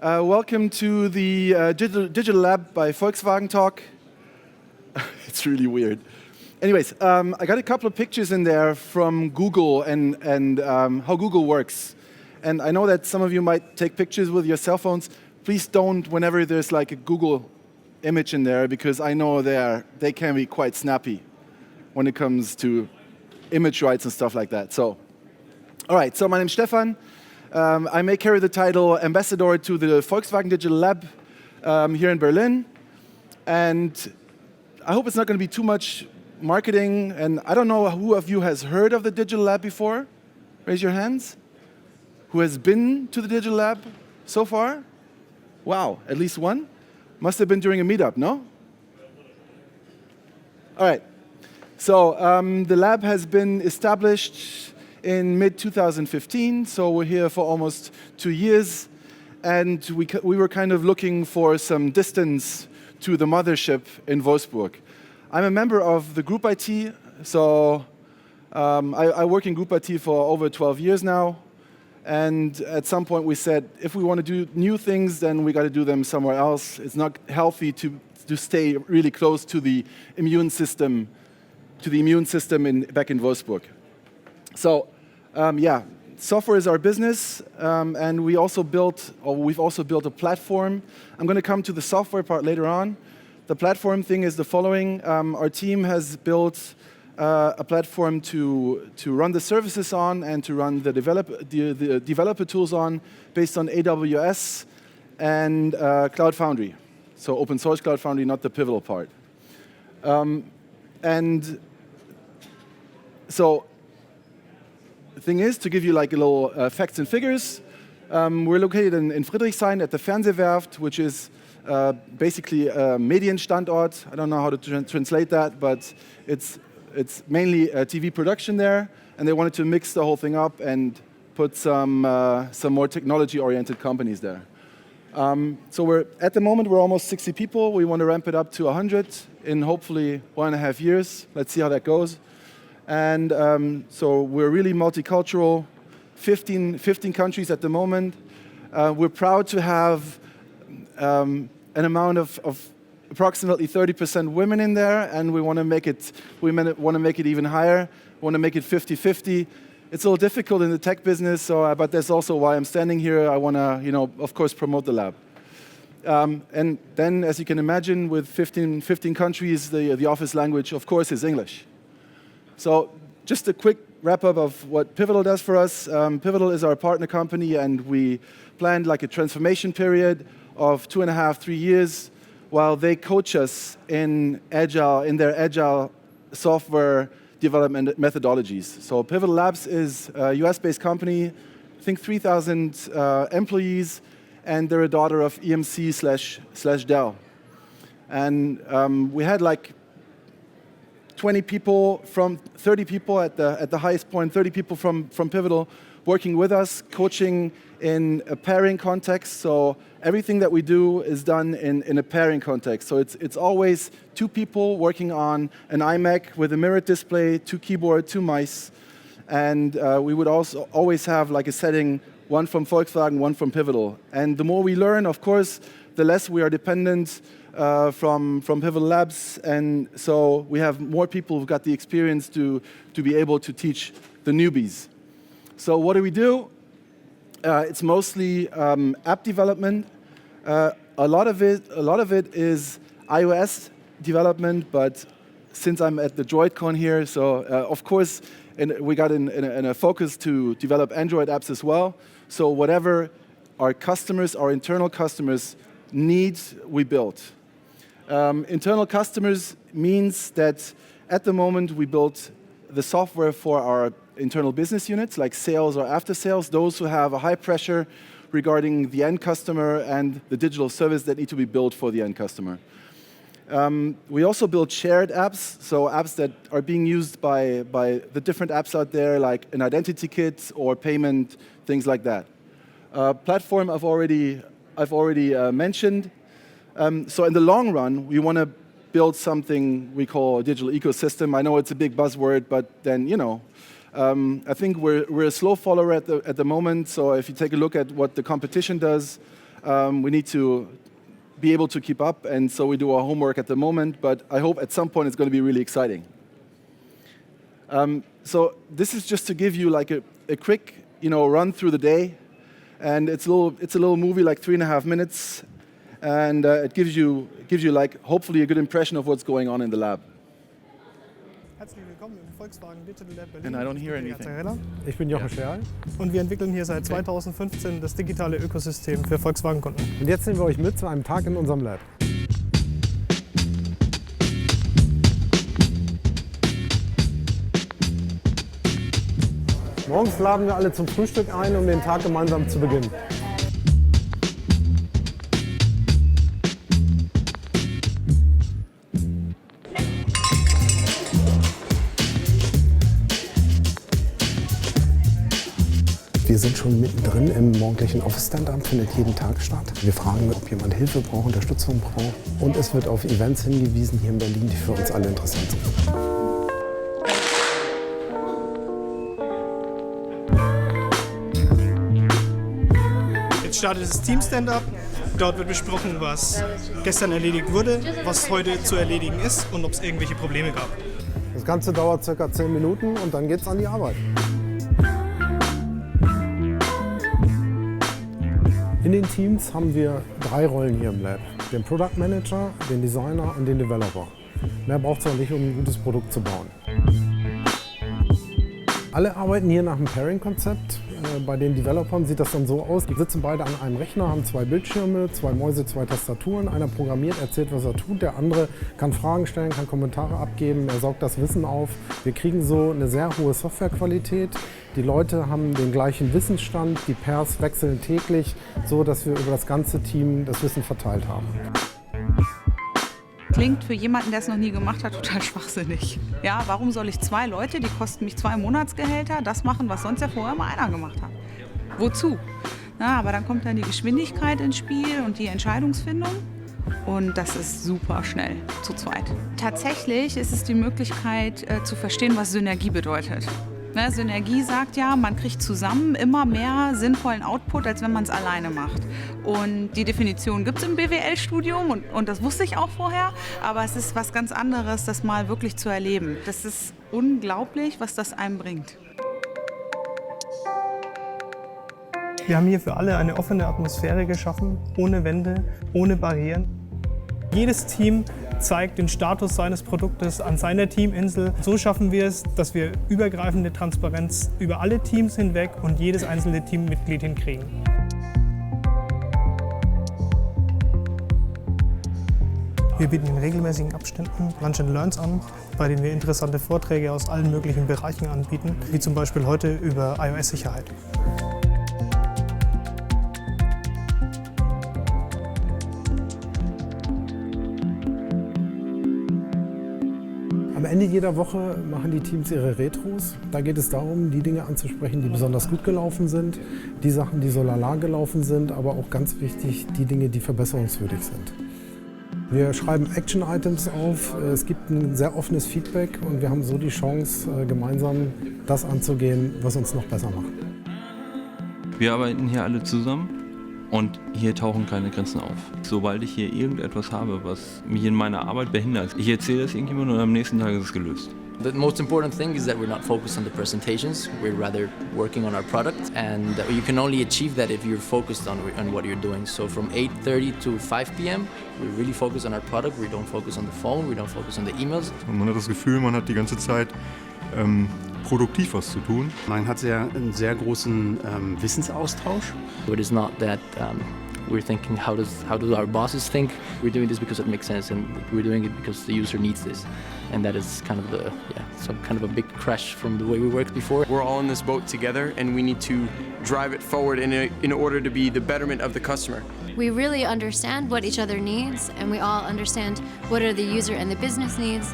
Welcome to the Digital Lab by Volkswagen talk. It's really weird. Anyways, I got a couple of pictures in there from Google and how Google works. And I know that some of you might take pictures with your cell phones. Please don't whenever there's like a Google image in there, because I know they can be quite snappy when it comes to image rights and stuff like that. So, all right, so my name's Stefan. I may carry the title Ambassador to the Volkswagen Digital Lab here in Berlin. And I hope it's not going to be too much marketing. And I don't know who of you has heard of the Digital Lab before. Raise your hands. Who has been to the Digital Lab so far? Wow, at least one? Must have been during a meetup, no? All right. So the lab has been established in mid-2015, so we're here for almost 2 years. And we were kind of looking for some distance to the mothership in Wolfsburg. I'm a member of the Group IT, so I work in Group IT for over 12 years now. And at some point we said, if we want to do new things, then we got to do them somewhere else. It's not healthy to stay really close to the immune system, back in Wolfsburg. So, software is our business, and we've also built a platform. I'm going to come to the software part later on. The platform thing is the following. Our team has built a platform to run the services on and to run the developer tools on based on AWS and Cloud Foundry. So open source Cloud Foundry, not the Pivotal part. And so the thing is, to give you like a little facts and figures, we're located in Friedrichshain at the Fernsehwerft, which is basically a Medienstandort. I don't know how to translate that, but it's mainly a TV production there, and they wanted to mix the whole thing up and put some more technology-oriented companies there. So at the moment we're almost 60 people. We want to ramp it up to 100 in hopefully 1.5 years. Let's see how that goes. And so we're really multicultural, 15 countries at the moment. We're proud to have an amount of approximately 30% women in there, and we want to make it even higher. We want to make it 50-50. It's a little difficult in the tech business, but that's also why I'm standing here. I want to, of course, promote the lab. And then, as you can imagine, with 15 countries, the office language, of course, is English. So just a quick wrap-up of what Pivotal does for us. Pivotal is our partner company, and we planned like a transformation period of 2.5, 3 years, while they coach us in their agile software development methodologies. So Pivotal Labs is a US-based company, I think 3,000 employees, and they're a daughter of EMC/Dell. And we had like 20 people from 30 people at the highest point, 30 people from Pivotal working with us, coaching in a pairing context. So everything that we do is done in a pairing context. So it's always 2 people working on an iMac with a mirrored display, 2 keyboard, 2 mice. And we would also always have like a setting, one from Volkswagen, one from Pivotal. And the more we learn, of course, the less we are dependent from Pivotal Labs. And so we have more people who've got the experience to be able to teach the newbies. So what do we do? It's mostly app development. A lot of it is iOS development, but since I'm at the droidCon here, so of course, we got in a focus to develop Android apps as well. So whatever our internal customers need, we build. Internal customers means that at the moment we build the software for our internal business units, like sales or after sales, those who have a high pressure regarding the end customer and the digital service that need to be built for the end customer. We also build shared apps, so apps that are being used by the different apps out there, like an identity kit or payment, things like that. Platform I've already mentioned. So in the long run, we want to build something we call a digital ecosystem. I know it's a big buzzword, but then, I think we're a slow follower at the moment. So if you take a look at what the competition does, We need to be able to keep up, and so we do our homework at the moment, but I hope at some point it's going to be really exciting. So this is just to give you like a quick run through the day, and it's a little movie, like 3.5 minutes, and it gives you like hopefully a good impression of what's going on in the lab. Herzlich willkommen im Volkswagen Digital Lab Berlin. And I don't hear anything. Ich bin Jochen Scherl und wir entwickeln hier seit 2015 das digitale Ökosystem für Volkswagen-Kunden. Und jetzt nehmen wir euch mit zu einem Tag in unserem Lab. Morgens laden wir alle zum Frühstück ein, um den Tag gemeinsam zu beginnen. Wir sind schon mittendrin im morgendlichen Office-Stand-up, findet jeden Tag statt. Wir fragen, ob jemand Hilfe braucht, Unterstützung braucht. Und es wird auf Events hingewiesen hier in Berlin, die für uns alle interessant sind. Jetzt startet das Team-Stand-up. Dort wird besprochen, was gestern erledigt wurde, was heute zu erledigen ist und ob es irgendwelche Probleme gab. Das Ganze dauert ca. 10 Minuten und dann geht's an die Arbeit. In den Teams haben wir 3 Rollen hier im Lab. Den Product Manager, den Designer und den Developer. Mehr braucht es auch nicht, um ein gutes Produkt zu bauen. Alle arbeiten hier nach dem Pairing-Konzept. Bei den Developern sieht das dann so aus, die sitzen beide an einem Rechner, haben 2 Bildschirme, 2 Mäuse, 2 Tastaturen. Einer programmiert, erzählt, was er tut, der andere kann Fragen stellen, kann Kommentare abgeben, er saugt das Wissen auf. Wir kriegen so eine sehr hohe Softwarequalität. Die Leute haben den gleichen Wissensstand, die Pairs wechseln täglich, so dass wir über das ganze Team das Wissen verteilt haben. Klingt für jemanden, der es noch nie gemacht hat, total schwachsinnig. Ja, warum soll ich 2 Leute, die kosten mich 2 Monatsgehälter, das machen, was sonst ja vorher mal einer gemacht hat? Wozu? Na, aber dann kommt dann die Geschwindigkeit ins Spiel und die Entscheidungsfindung. Und das ist super schnell, zu zweit. Tatsächlich ist es die Möglichkeit zu verstehen, was Synergie bedeutet. Ne, Synergie sagt ja, man kriegt zusammen immer mehr sinnvollen Output, als wenn man es alleine macht. Und die Definition gibt es im BWL-Studium und das wusste ich auch vorher, aber es ist was ganz anderes, das mal wirklich zu erleben. Das ist unglaublich, was das einem bringt. Wir haben hier für alle eine offene Atmosphäre geschaffen, ohne Wände, ohne Barrieren. Jedes Team zeigt den Status seines Produktes an seiner Teaminsel. So schaffen wir es, dass wir übergreifende Transparenz über alle Teams hinweg und jedes einzelne Teammitglied hinkriegen. Wir bieten in regelmäßigen Abständen Lunch and Learns an, bei denen wir interessante Vorträge aus allen möglichen Bereichen anbieten, wie zum Beispiel heute über iOS-Sicherheit. Am Ende jeder Woche machen die Teams ihre Retros. Da geht es darum, die Dinge anzusprechen, die besonders gut gelaufen sind, die Sachen, die so lala gelaufen sind, aber auch ganz wichtig, die Dinge, die verbesserungswürdig sind. Wir schreiben Action-Items auf, es gibt ein sehr offenes Feedback und wir haben so die Chance, gemeinsam das anzugehen, was uns noch besser macht. Wir arbeiten hier alle zusammen. Und hier tauchen keine Grenzen auf. Sobald ich hier irgendetwas habe, was mich in meiner Arbeit behindert, ich erzähle das irgendjemandem und am nächsten Tag ist es gelöst. The most important thing is that we're not focused on the presentations, we're rather working on our product, and you can only achieve that if you're focused on what you're doing. So from 8:30 to 5 p.m. we really focus on our product, we don't focus on the phone, we don't focus on the emails. Und man hat das Gefühl, man hat die ganze Zeit produktiv was zu tun. Man hat einen sehr großen Wissensaustausch. But it's not that we're thinking how do our bosses think. We're doing this because it makes sense, and we're doing it because the user needs this, and that is kind of a big crash from the way we worked before. We're all in this boat together, and we need to drive it forward in order to be the betterment of the customer. We really understand what each other needs, and we all understand what are the user and the business needs.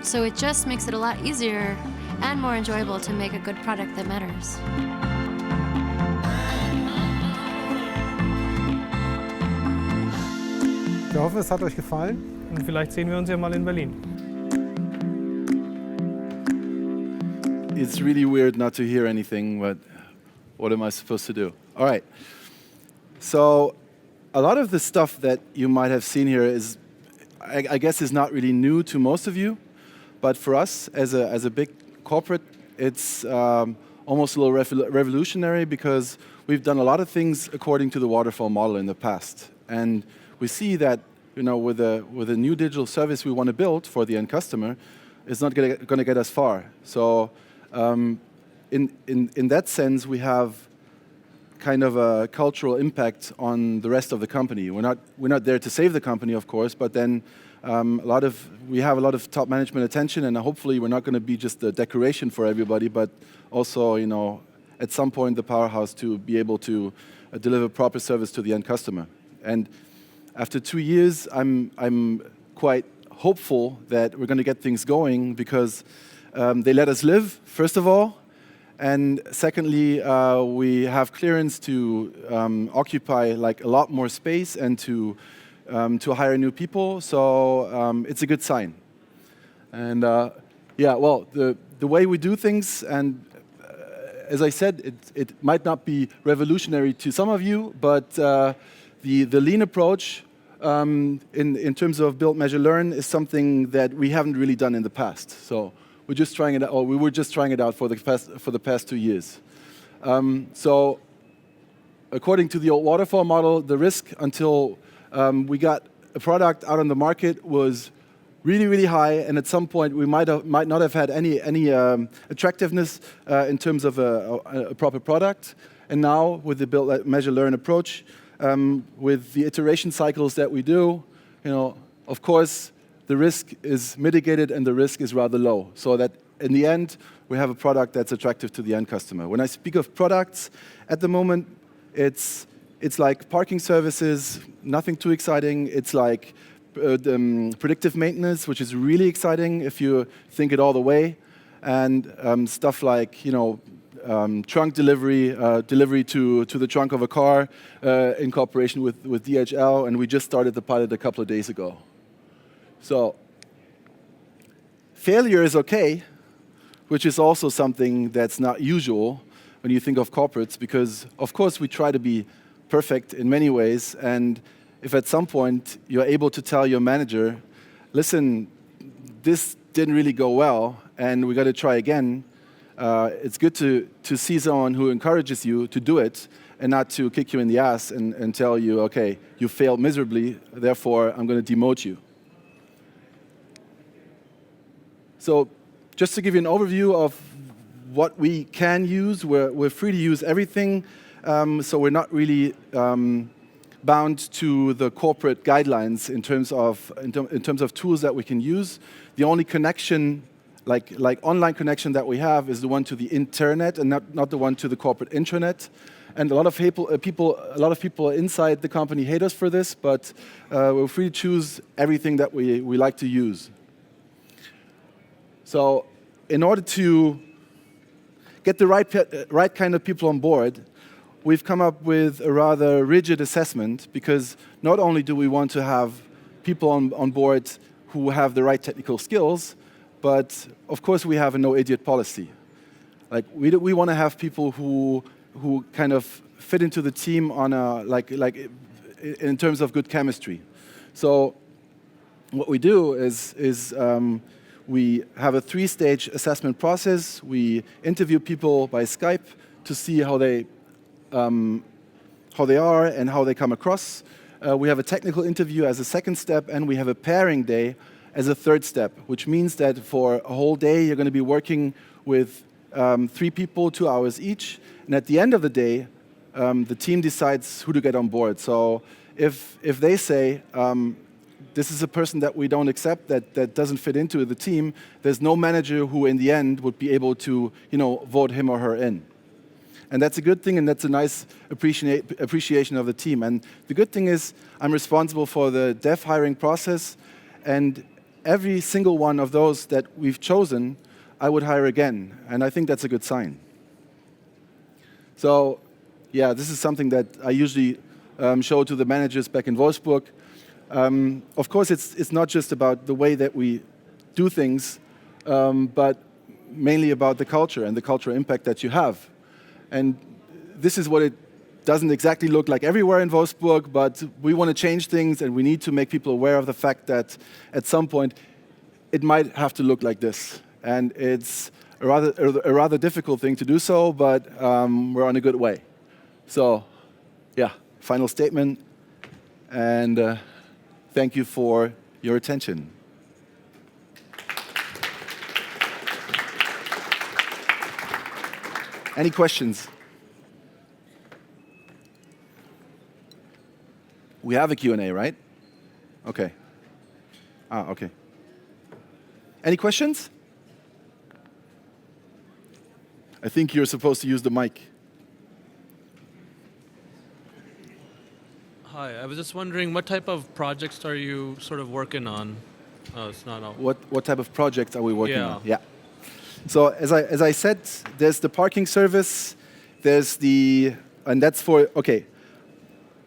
So it just makes it a lot easier and more enjoyable to make a good product that matters. Ich hoffe, es hat euch gefallen. Und vielleicht sehen wir uns ja mal in Berlin. It's really weird not to hear anything, but what am I supposed to do? All right. So a lot of the stuff that you might have seen here is, I guess, is not really new to most of you. But for us, as a big corporate, it's almost a little revolutionary because we've done a lot of things according to the waterfall model in the past. And we see that, with a new digital service we want to build for the end customer, it's not going to get us far. So in that sense, we have kind of a cultural impact on the rest of the company. We're not there to save the company, of course, but then we have a lot of top management attention, and hopefully we're not going to be just a decoration for everybody, but also, at some point the powerhouse to be able to deliver proper service to the end customer. And after 2 years, I'm quite hopeful that we're going to get things going because they let us live, first of all, and secondly, we have clearance to occupy like a lot more space and to hire new people. So it's a good sign. And the way we do things, and as I said, it might not be revolutionary to some of you, but the lean approach in terms of build, measure, learn is something that we haven't really done in the past. So we're just trying it out, or we were just trying it out for the past 2 years. So according to the old waterfall model, the risk until we got a product out on the market was really, really high, and at some point we might not have had any attractiveness in terms of a proper product. And now with the build, measure, learn approach, with the iteration cycles that we do, of course, the risk is mitigated and the risk is rather low, so that in the end we have a product that's attractive to the end customer. When I speak of products, at the moment it's like parking services, nothing too exciting. It's like predictive maintenance, which is really exciting if you think it all the way, and stuff like trunk delivery, delivery to the trunk of a car in cooperation with DHL, and we just started the pilot a couple of days ago. So failure is okay, which is also something that's not usual when you think of corporates, because of course we try to be perfect in many ways, and if at some point you're able to tell your manager, listen, this didn't really go well and we got to try again, it's good to see someone who encourages you to do it and not to kick you in the ass and tell you, okay, you failed miserably, therefore I'm going to demote you. So just to give you an overview of what we can use, we're free to use everything, so we're not really bound to the corporate guidelines in terms of tools that we can use. The only connection, like online connection that we have, is the one to the internet and not the one to the corporate intranet. And a lot of people inside the company hate us for this, but we're free to choose everything that we like to use. So in order to get the right kind of people on board, we've come up with a rather rigid assessment, because not only do we want to have people on board who have the right technical skills, but of course we have a no-idiot policy. Like we want to have people who kind of fit into the team on a like in terms of good chemistry. So what we do is we have a 3-stage assessment process. We interview people by Skype to see how they are and how they come across. We have a technical interview as a second step, and we have a pairing day as a third step, which means that for a whole day you're going to be working with 3 people, 2 hours each, and at the end of the day the team decides who to get on board. So if they say this is a person that we don't accept, that doesn't fit into the team, there's no manager who in the end would be able to vote him or her in. And that's a good thing, and that's a nice appreciation of the team. And the good thing is I'm responsible for the dev hiring process, and every single one of those that we've chosen, I would hire again. And I think that's a good sign. So yeah, this is something that I usually show to the managers back in Wolfsburg. Of course, it's not just about the way that we do things, but mainly about the culture and the cultural impact that you have. And this is what it doesn't exactly look like everywhere in Wolfsburg, but we want to change things, and we need to make people aware of the fact that at some point it might have to look like this. And it's a rather difficult thing to do so, but we're on a good way. So, yeah, final statement, and thank you for your attention. Any questions? We have a Q&A, right? Okay. Okay. Any questions? I think you're supposed to use the mic. Hi, I was just wondering what type of projects are you sort of working on? Oh, it's not all. What type of projects are we working on? Yeah. So as I said, there's the parking service, and that's for, okay.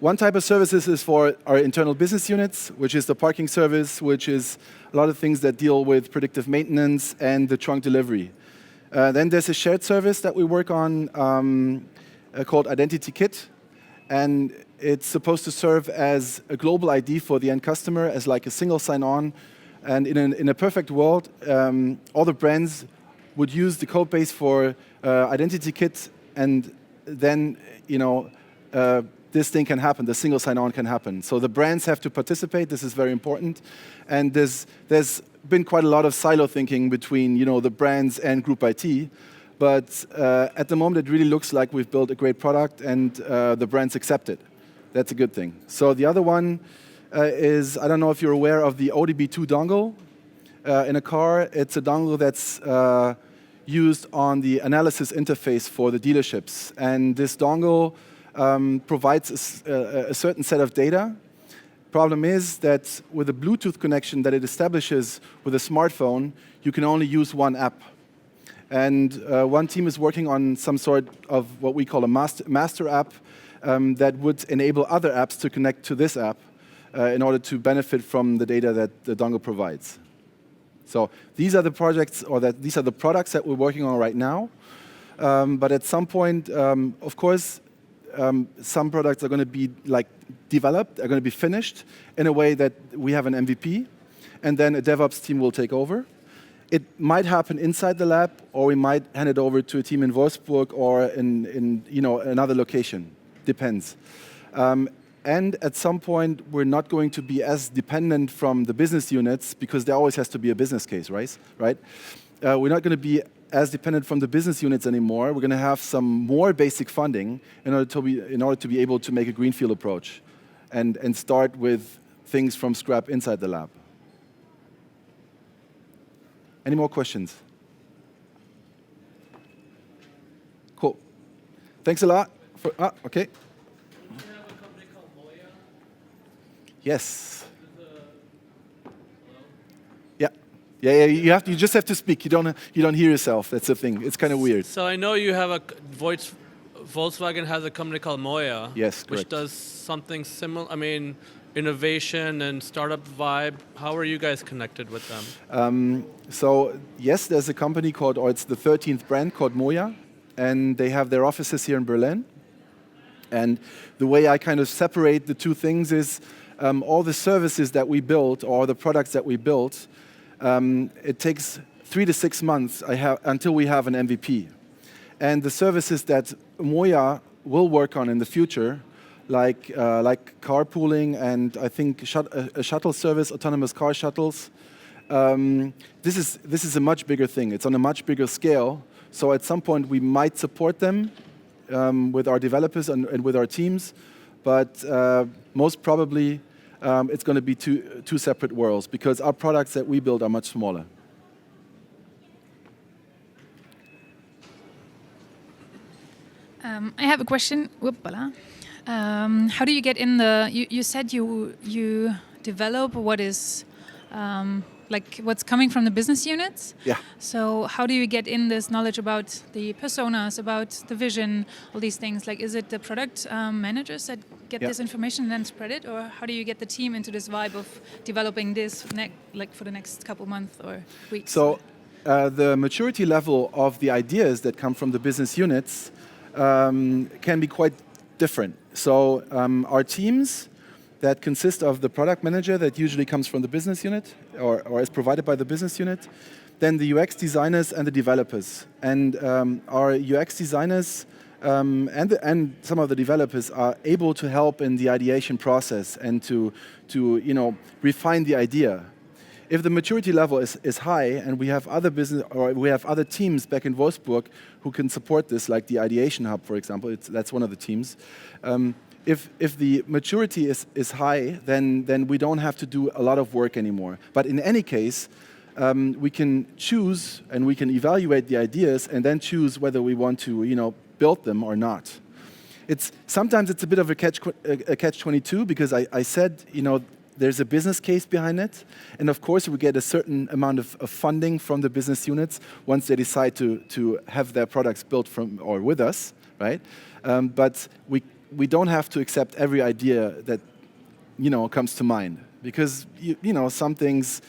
One type of services is for our internal business units, which is the parking service, which is a lot of things that deal with predictive maintenance and the trunk delivery. Then there's a shared service that we work on called Identity Kit, and it's supposed to serve as a global ID for the end customer, as like a single sign-on. And in a perfect world, all the brands would use the code base for Identity Kit, and then this thing can happen. The single sign-on can happen. So the brands have to participate. This is very important, and there's been quite a lot of silo thinking between the brands and Group IT, but at the moment it really looks like we've built a great product, and the brands accept it. That's a good thing. So the other one is, I don't know if you're aware of the ODB2 dongle in a car. It's a dongle that's used on the analysis interface for the dealerships, and this dongle provides a certain set of data. Problem is that with a Bluetooth connection that it establishes with a smartphone, you can only use one app. And one team is working on some sort of what we call a master app that would enable other apps to connect to this app in order to benefit from the data that the dongle provides. So these are the projects, these are the products that we're working on right now. But at some point, of course, some products are going to be developed, are going to be finished in a way that we have an MVP, and then a DevOps team will take over. It might happen inside the lab, or we might hand it over to a team in Wolfsburg or in another location. Depends. And at some point, we're not going to be as dependent from the business units, because there always has to be a business case, right? We're not going to be as dependent from the business units anymore. We're going to have some more basic funding in order to be able to make a greenfield approach and start with things from scrap inside the lab. Any more questions? Cool. Thanks a lot. Okay. Yes. Yeah. You just have to speak. You don't hear yourself. That's the thing. It's kind of weird. So I know you have Volkswagen has a company called Moya. Yes, correct. Which does something similar. I mean, innovation and startup vibe. How are you guys connected with them? So yes, there's a company called, or it's the 13th brand called Moya, and they have their offices here in Berlin. And the way I kind of separate the two things is all the services that we build, or the products that we build, it takes 3 to 6 months until we have an MVP. And the services that Moya will work on in the future, like carpooling and I think a shuttle service, autonomous car shuttles, this is a much bigger thing. It's on a much bigger scale. So at some point we might support them with our developers and with our teams, but most probably it's going to be two separate worlds, because our products that we build are much smaller. I have a question. How do you get in you said you develop what is what's coming from the business units? Yeah. So how do you get in this knowledge about the personas, about the vision, all these things? Like, is it the product managers that get this information and then spread it, or how do you get the team into this vibe of developing this for the next couple months or weeks? So the maturity level of the ideas that come from the business units can be quite different. So our teams that consist of the product manager that usually comes from the business unit or is provided by the business unit, then the UX designers and the developers. And our UX designers and some of the developers are able to help in the ideation process and to refine the idea. If the maturity level is high and we have other teams back in Wolfsburg who can support this, like the ideation hub, for example, that's one of the teams. If the maturity is high, then we don't have to do a lot of work anymore. But in any case, we can choose and we can evaluate the ideas and then choose whether we want to build them or not. Sometimes it's a bit of a catch-22 because I said there's a business case behind it, and of course we get a certain amount of funding from the business units once they decide to have their products built from or with us, right? But we don't have to accept every idea that comes to mind because some things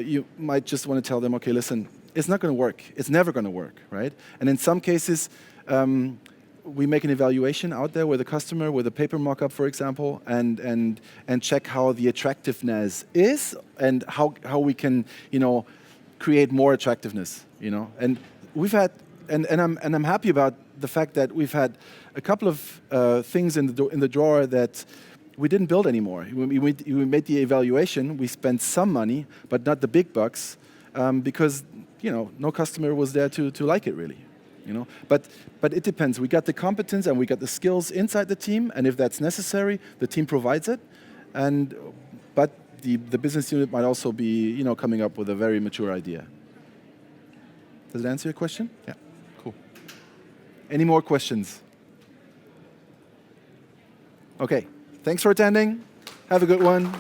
you might just want to tell them, okay, listen, it's not going to work. It's never going to work, right? And in some cases, we make an evaluation out there with a customer, with a paper mock-up, for example, and check how the attractiveness is and how we can, create more attractiveness, And we've had, and I'm happy about the fact that we've had a couple of things in the drawer that we didn't build anymore. We made the evaluation. We spent some money, but not the big bucks, because no customer was there to like it really. But it depends. We got the competence and we got the skills inside the team, and if that's necessary, the team provides it. But the business unit might also be coming up with a very mature idea. Does it answer your question? Yeah. Cool. Any more questions? Okay. Thanks for attending. Have a good one.